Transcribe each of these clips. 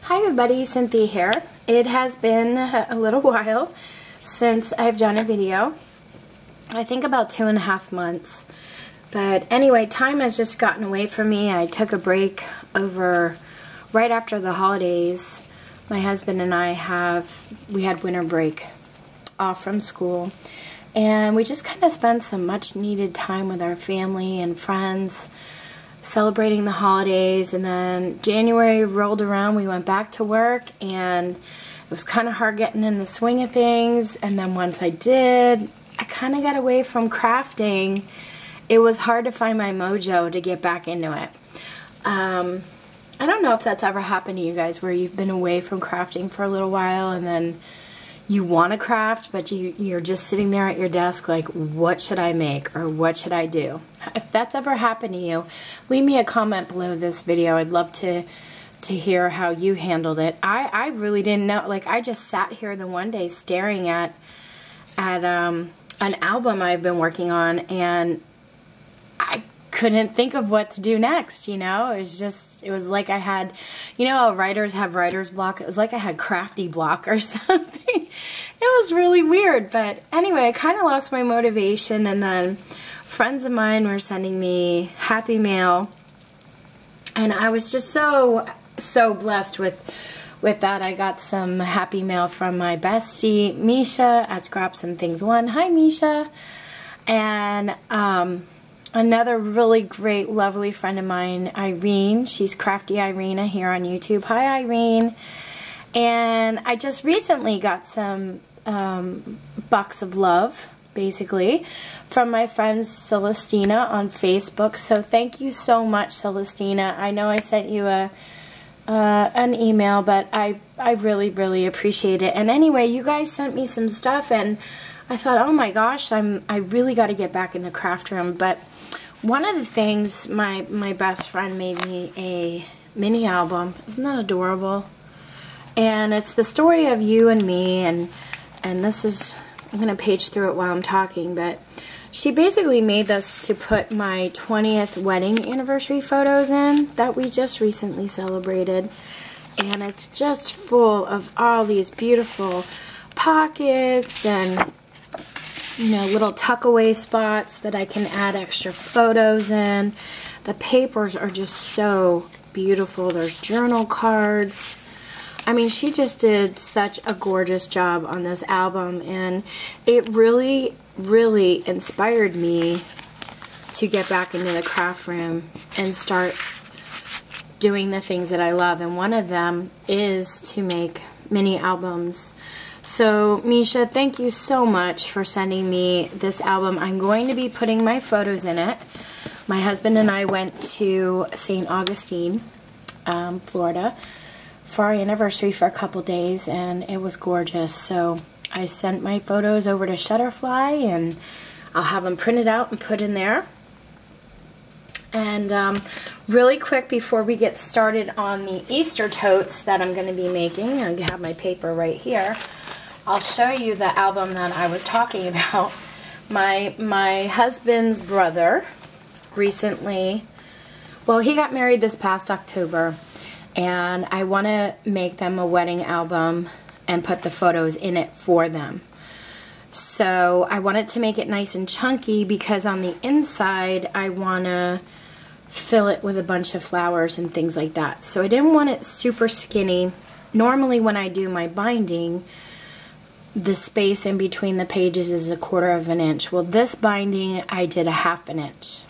Hi everybody, Cynthia here. It has been a little while since I've done a video. I think about 2.5 months. But anyway, time has just gotten away from me. I took a break over right after the holidays. My husband and I we had winter break off from school. And we just kind of spent some much needed time with our family and friends, celebrating the holidays. And then January rolled around, we went back to work, and it was kind of hard getting in the swing of things. And then once I did, I kind of got away from crafting. It was hard to find my mojo to get back into it. I don't know if that's ever happened to you guys, where you've been away from crafting for a little while and then you want to craft, but you're just sitting there at your desk like, what should I make, or what should I do? If that's ever happened to you, leave me a comment below this video. I'd love to hear how you handled it. I really didn't know. Like, I just sat here the one day staring at an album I've been working on, and I couldn't think of what to do next, you know? It was like I had, you know how writers have writer's block? It was like I had crafty block or something. It was really weird, but anyway, I kind of lost my motivation, and then friends of mine were sending me happy mail, and I was just so blessed with that. I got some happy mail from my bestie, Misha, at Scraps and Things 1. Hi, Misha. And another really great, lovely friend of mine, Irene. She's Crafty Irina here on YouTube. Hi, Irene. And I just recently got some bucks of love, basically, from my friend Celestina on Facebook. So thank you so much, Celestina. I know I sent you an email, but I really, really appreciate it. And anyway, you guys sent me some stuff, and I thought, oh my gosh, I really got to get back in the craft room. But one of the things, my best friend made me a mini album. Isn't that adorable? And it's the story of you and me, and this is, I'm going to page through it while I'm talking, but she basically made this to put my 20th wedding anniversary photos in that we just recently celebrated. And it's just full of all these beautiful pockets and, you know, little tuck-away spots that I can add extra photos in. The papers are just so beautiful. There's journal cards. I mean, she just did such a gorgeous job on this album, and it really, really inspired me to get back into the craft room and start doing the things that I love. And one of them is to make mini albums. So, Misha, thank you so much for sending me this album. I'm going to be putting my photos in it. My husband and I went to St. Augustine, Florida, for our anniversary for a couple days, and it was gorgeous. So I sent my photos over to Shutterfly, and I'll have them printed out and put in there. And really quick, before we get started on the Easter totes that I'm going to be making, I have my paper right here. I'll show you the album that I was talking about. My husband's brother recently, well, he got married this past October, and I want to make them a wedding album and put the photos in it for them. So I wanted to make it nice and chunky, because on the inside I want to fill it with a bunch of flowers and things like that. So I didn't want it super skinny. Normally when I do my binding, the space in between the pages is 1/4 of an inch. Well, this binding I did 1/2 an inch.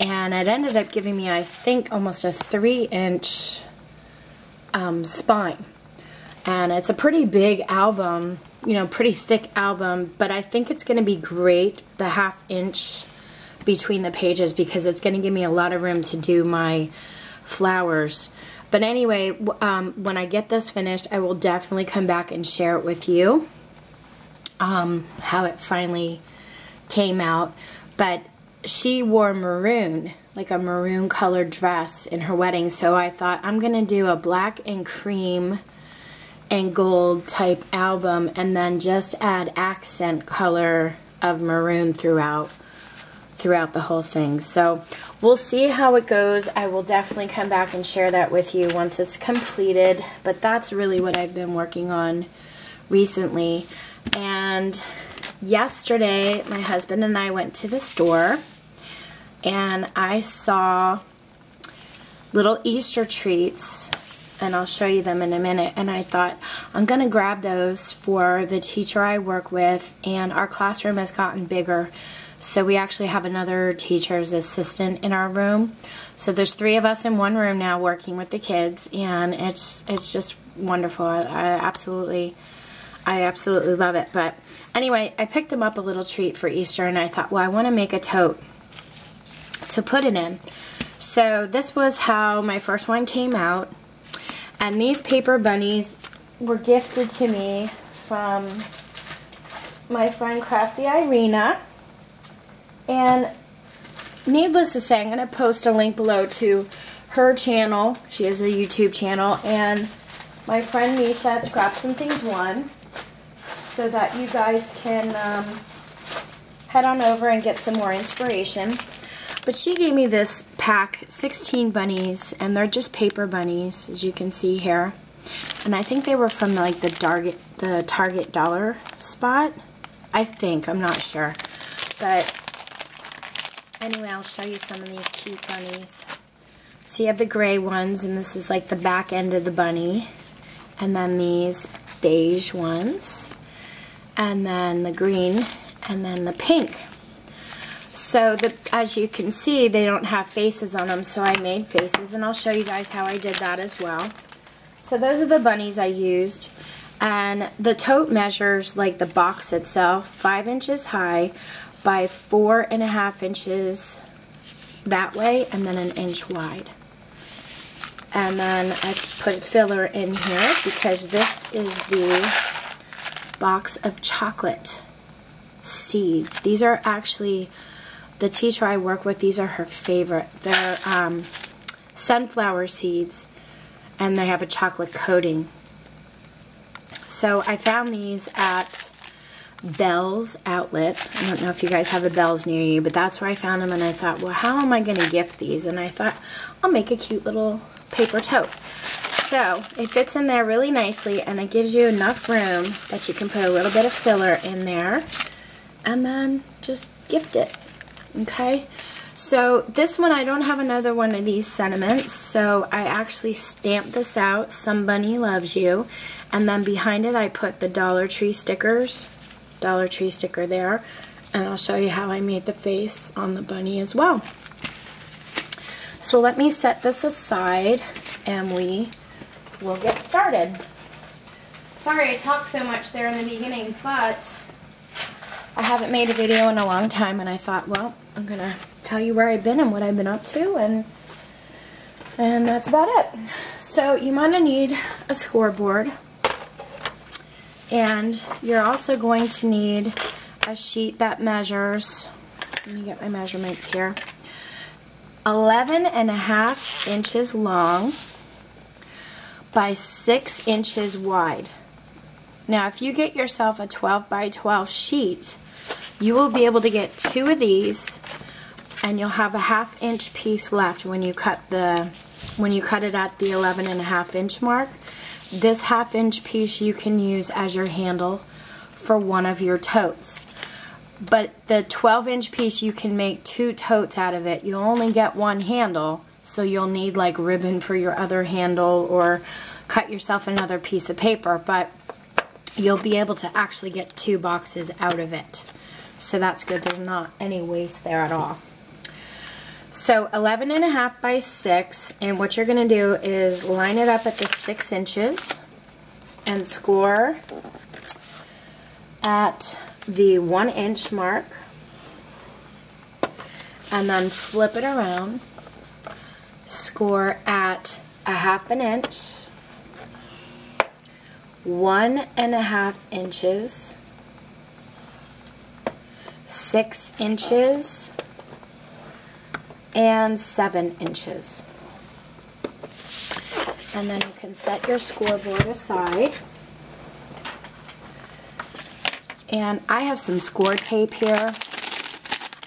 And it ended up giving me, I think, almost a 3-inch spine. And it's a pretty big album, you know, pretty thick album, but I think it's going to be great, the 1/2 inch between the pages, because it's going to give me a lot of room to do my flowers. But anyway, when I get this finished, I will definitely come back and share it with you, how it finally came out. But she wore maroon, like a maroon colored dress in her wedding, so I thought, I'm going to do a black and cream and gold type album, and then just add accent color of maroon throughout throughout the whole thing. So we'll see how it goes. I will definitely come back and share that with you once it's completed, but that's really what I've been working on recently. And yesterday my husband and I went to the store and I saw little Easter treats, and I'll show you them in a minute, and I thought I'm gonna grab those for the teacher I work with, and our classroom has gotten bigger, so we actually have another teacher's assistant in our room. So there's 3 of us in one room now working with the kids, and it's just wonderful. I absolutely love it. But anyway, I picked him up a little treat for Easter, and I thought, well, I want to make a tote to put it in. So this was how my first one came out, and these paper bunnies were gifted to me from my friend Crafty Irina. And needless to say, I'm going to post a link below to her channel. She has a YouTube channel, and my friend Misha at Scraps and Things 1, so that you guys can head on over and get some more inspiration. But she gave me this pack, 16 bunnies, and they're just paper bunnies, as you can see here. And I think they were from like the Target dollar spot. I think, I'm not sure. But anyway, I'll show you some of these cute bunnies. So you have the gray ones, and this is like the back end of the bunny. And then these beige ones. And then the green, and then the pink. So as you can see, they don't have faces on them, so I made faces, and I'll show you guys how I did that as well. So those are the bunnies I used, and the tote measures, like the box itself, 5 inches high by 4.5 inches that way, and then 1 inch wide. And then I put filler in here because this is the box of chocolate seeds. These are actually, the teacher I work with, these are her favorite. They're sunflower seeds, and they have a chocolate coating. So I found these at Bell's Outlet. I don't know if you guys have a Bell's near you, but that's where I found them, and I thought, well, how am I going to gift these? And I thought, I'll make a cute little paper tote. So it fits in there really nicely, and it gives you enough room that you can put a little bit of filler in there and then just gift it. Okay, so this one, I don't have another one of these sentiments, so I actually stamped this out, Some Bunny Loves You, and then behind it I put the Dollar Tree stickers, Dollar Tree sticker there, and I'll show you how I made the face on the bunny as well. So let me set this aside and we will get started. Sorry I talked so much there in the beginning, but I haven't made a video in a long time, and I thought, well, I'm going to tell you where I've been and what I've been up to, and that's about it. So you might need a scoreboard, and you're also going to need a sheet that measures, let me get my measurements here, 11.5 inches long by 6 inches wide. Now, if you get yourself a 12 by 12 sheet, you will be able to get 2 of these, and you'll have a 1/2 inch piece left when you cut it at the 11.5 inch mark. This 1/2 inch piece you can use as your handle for one of your totes. But the 12 inch piece, you can make 2 totes out of it. You'll only get 1 handle, so you'll need like ribbon for your other handle, or cut yourself another piece of paper, but you'll be able to actually get 2 boxes out of it. So that's good. There's not any waste there at all. So 11.5 by 6, and what you're going to do is line it up at the 6 inches and score at the 1 inch mark, and then flip it around, score at a 1/2 inch, 1.5 inches, 6 inches, and 7 inches. And then you can set your scoreboard aside. And I have some score tape here.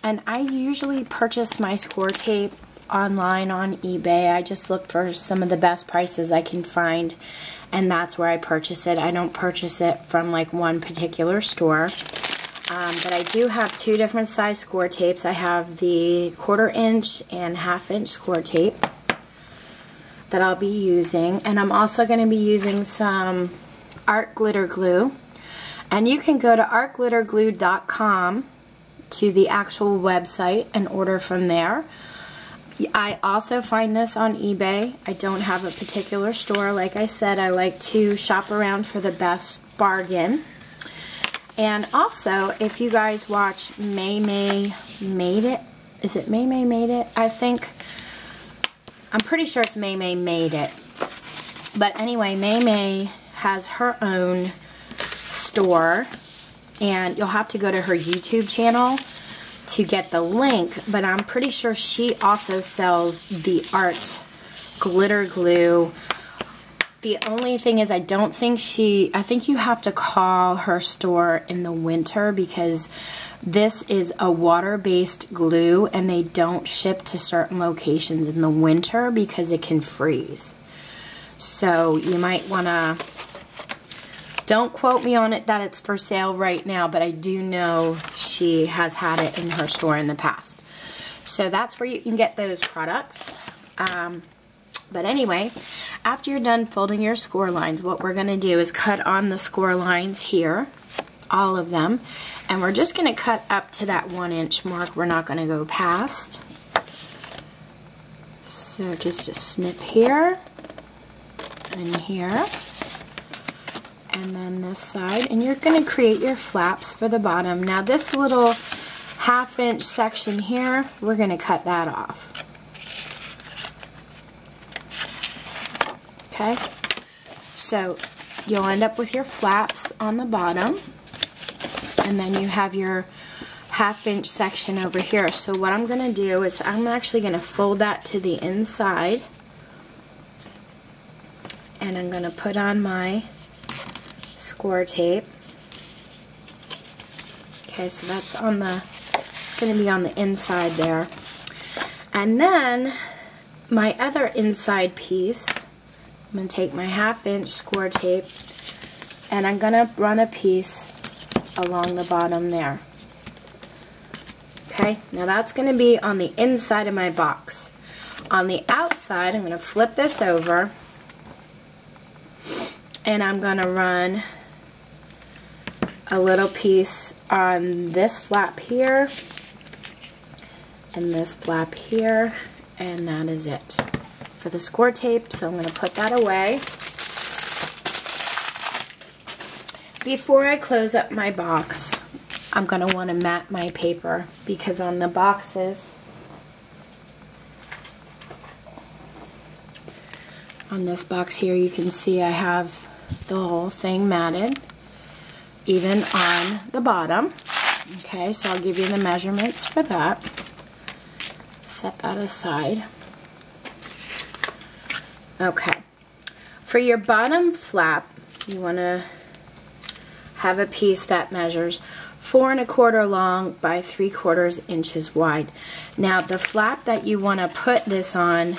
And I usually purchase my score tape online on eBay. I just look for some of the best prices I can find, and that's where I purchase it. I don't purchase it from like one particular store. But I do have two different size score tapes. I have the 1/4 inch and 1/2 inch score tape that I'll be using, and I'm also going to be using some art glitter glue. And you can go to artglitterglue.com to the actual website and order from there. I also find this on eBay. I don't have a particular store. Like I said, I like to shop around for the best bargain. And also, if you guys watch May Made It, is it May Made It? I'm pretty sure it's May Made It. But anyway, May has her own store, and you'll have to go to her YouTube channel to get the link, but I'm pretty sure she also sells the art glitter glue. The only thing is I think you have to call her store in the winter, because this is a water-based glue and they don't ship to certain locations in the winter because it can freeze. So you might want to, don't quote me on it that it's for sale right now, but I do know she has had it in her store in the past. So that's where you can get those products. But anyway, after you're done folding your score lines, what we're going to do is cut on the score lines here, all of them, and we're just going to cut up to that 1 inch mark. We're not going to go past. So just a snip here and here, and then this side, and you're going to create your flaps for the bottom. Now this little 1/2 inch section here, we're going to cut that off. Okay, so you'll end up with your flaps on the bottom, and then you have your 1/2 inch section over here. So what I'm going to do is I'm actually going to fold that to the inside, and I'm going to put on my score tape. Okay, so that's on the, it's going to be on the inside there. And then my other inside piece, I'm going to take my 1/2 inch score tape and I'm going to run a piece along the bottom there. Okay, now that's going to be on the inside of my box. On the outside, I'm going to flip this over and I'm going to run a little piece on this flap here and this flap here, and that is it for the score tape. So I'm going to put that away. Before I close up my box, I'm going to want to mat my paper, because on the boxes, on this box here, you can see I have the whole thing matted, even on the bottom. Okay, so I'll give you the measurements for that. Set that aside. Okay, for your bottom flap, you want to have a piece that measures 4 1/4 long by 3/4 inches wide. Now the flap that you want to put this on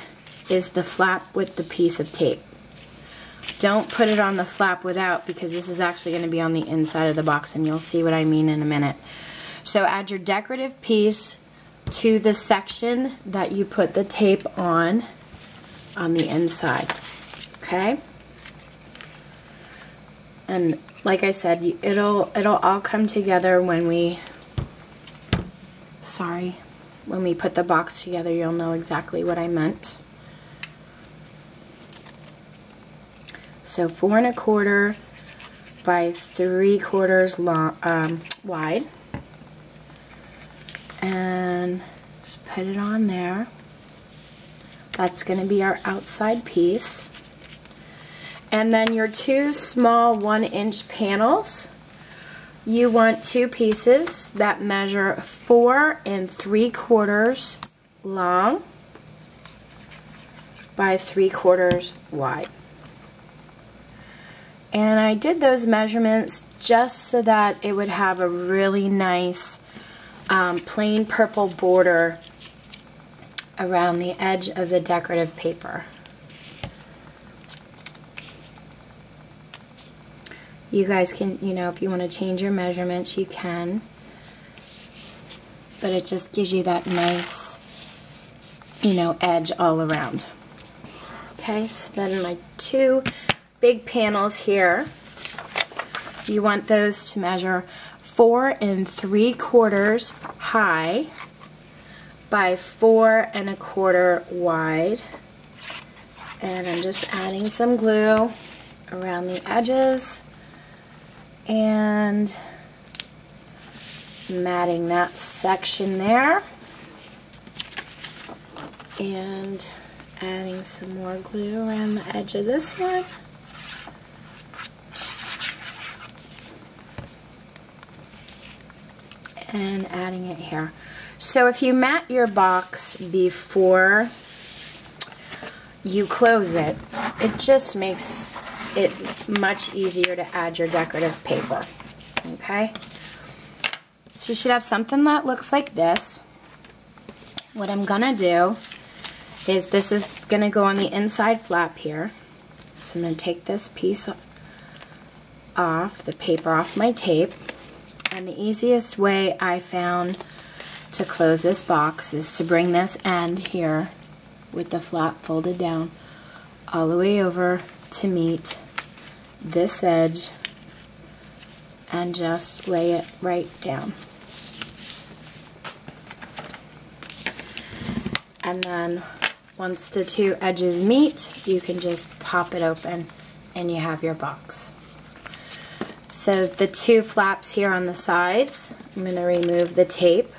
is the flap with the piece of tape. Don't put it on the flap without, because this is actually going to be on the inside of the box, and you'll see what I mean in a minute. So add your decorative piece to the section that you put the tape on the inside. Okay? And like I said, it'll all come together when we put the box together. You'll know exactly what I meant. So 4 1/4 by 3/4 long, wide, and just put it on there. That's going to be our outside piece. And then your 2 small 1 inch panels, you want 2 pieces that measure 4 3/4 long by 3/4 wide. And I did those measurements just so that it would have a really nice plain purple border around the edge of the decorative paper. You guys can, you know, if you want to change your measurements, you can. But it just gives you that nice, you know, edge all around. Okay, so then my two big panels here, you want those to measure 4 3/4 high by 4 1/4 wide. And I'm just adding some glue around the edges and matting that section there, and adding some more glue around the edge of this one. And adding it here. So if you mat your box before you close it, it just makes it much easier to add your decorative paper. Okay? So you should have something that looks like this. What I'm gonna do is, this is gonna go on the inside flap here. So I'm gonna take this piece off, the paper off my tape. And the easiest way I found to close this box is to bring this end here with the flap folded down all the way over to meet this edge and just lay it right down. And then once the two edges meet, you can just pop it open and you have your box. So the two flaps here on the sides, I'm going to remove the tape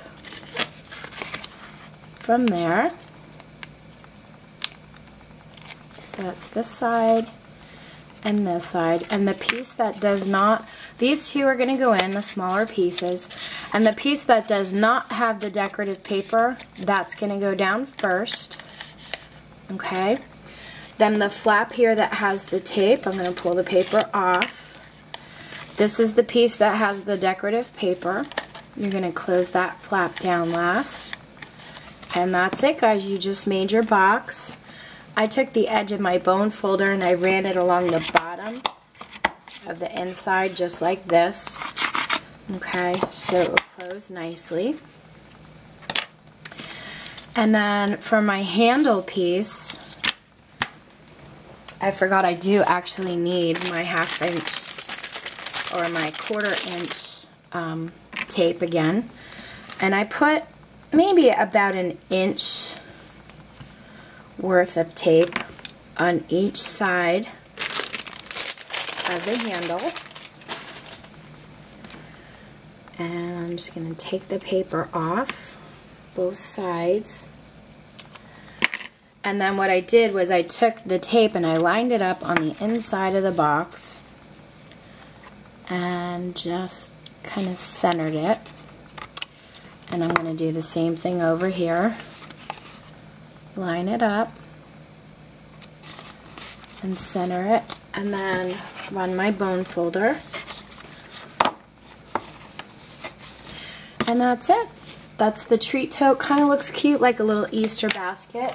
from there. So that's this side and this side. And the piece that does not, these two are going to go in, the smaller pieces. And the piece that does not have the decorative paper, that's going to go down first. Okay. Then the flap here that has the tape, I'm going to pull the paper off. This is the piece that has the decorative paper. You're going to close that flap down last. And that's it, guys. You just made your box. I took the edge of my bone folder and I ran it along the bottom of the inside just like this. Okay, so it will close nicely. And then for my handle piece, I forgot I do actually need my 1/2 inch or my 1/4 inch tape again. And I put maybe about 1 inch worth of tape on each side of the handle. And I'm just going to take the paper off both sides. And then what I did was I took the tape and I lined it up on the inside of the box and just kind of centered it. And I'm going to do the same thing over here. Line it up and center it, and then run my bone folder. And that's it. That's the treat tote. Kind of looks cute, like a little Easter basket.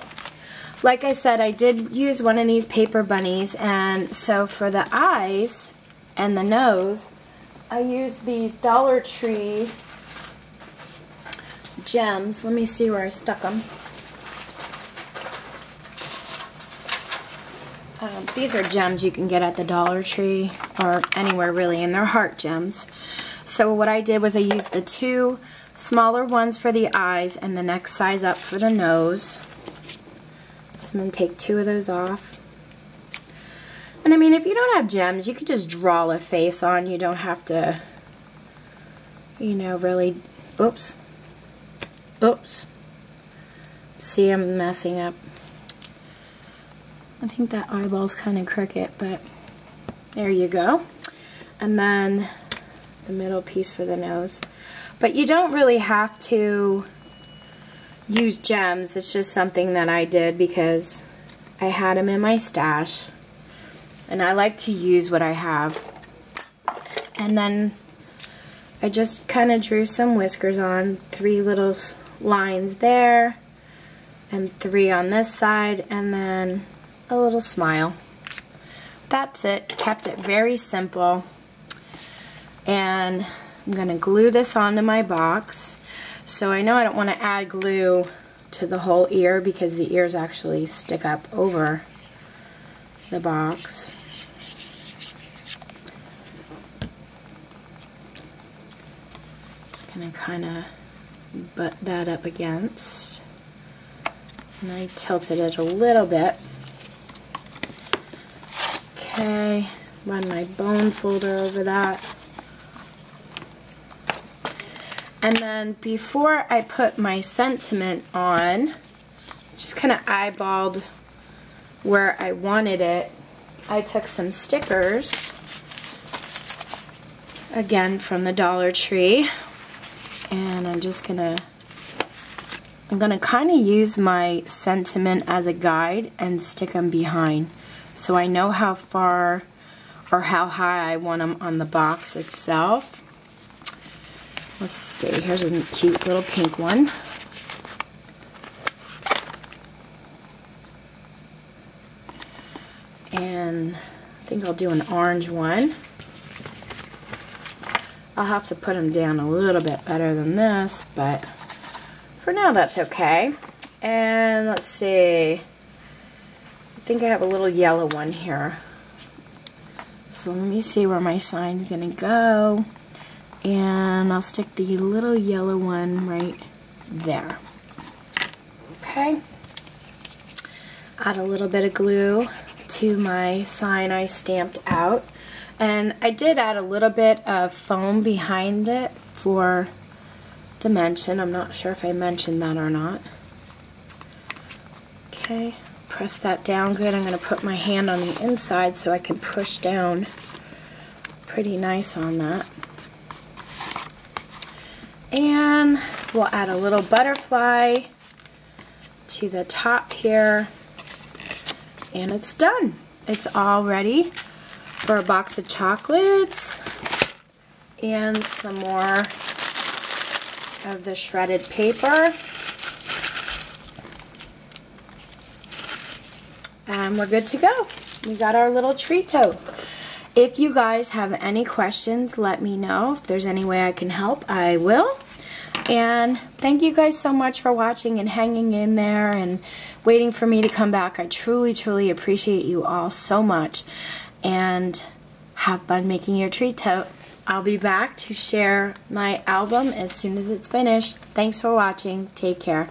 Like I said, I did use one of these paper bunnies, and so for the eyes and the nose, I used these Dollar Tree gems. Let me see where I stuck them. These are gems you can get at the Dollar Tree or anywhere really, and they're heart gems. So what I did was I used the two smaller ones for the eyes and the next size up for the nose. So I'm going to take 2 of those off. And I mean, if you don't have gems, you could just draw a face on. You don't have to, you know, really, oops. See, I'm messing up. I think that eyeball's kind of crooked, but there you go. And then the middle piece for the nose. But you don't really have to use gems. It's just something that I did because I had them in my stash. And I like to use what I have. And then I just kind of drew some whiskers on, 3 little lines there, and 3 on this side, and then a little smile. That's it. Kept it very simple. And I'm going to glue this onto my box. So I know I don't want to add glue to the whole ear because the ears actually stick up over the box. Just going to kind of butt that up against. And I tilted it a little bit. Okay, run my bone folder over that. And then before I put my sentiment on, just kind of eyeballed where I wanted it. I took some stickers, again from the Dollar Tree, and I'm gonna kind of use my sentiment as a guide and stick them behind, so I know how far or how high I want them on the box itself. Let's see, here's a cute little pink one. And I think I'll do an orange one. I'll have to put them down a little bit better than this, but for now that's okay. And let's see, I think I have a little yellow one here. So let me see where my sign's gonna go. And I'll stick the little yellow one right there. Okay. Add a little bit of glue to my sign I stamped out. And I did add a little bit of foam behind it for dimension. I'm not sure if I mentioned that or not. Okay, press that down good. I'm going to put my hand on the inside so I can push down pretty nice on that. And we'll add a little butterfly to the top here, and it's done. It's all ready for a box of chocolates and some more of the shredded paper. And we're good to go. We got our little tree tote. If you guys have any questions, let me know. If there's any way I can help, I will. And thank you guys so much for watching and hanging in there and waiting for me to come back. I truly, truly appreciate you all so much. And have fun making your tree tote. I'll be back to share my album as soon as it's finished. Thanks for watching. Take care.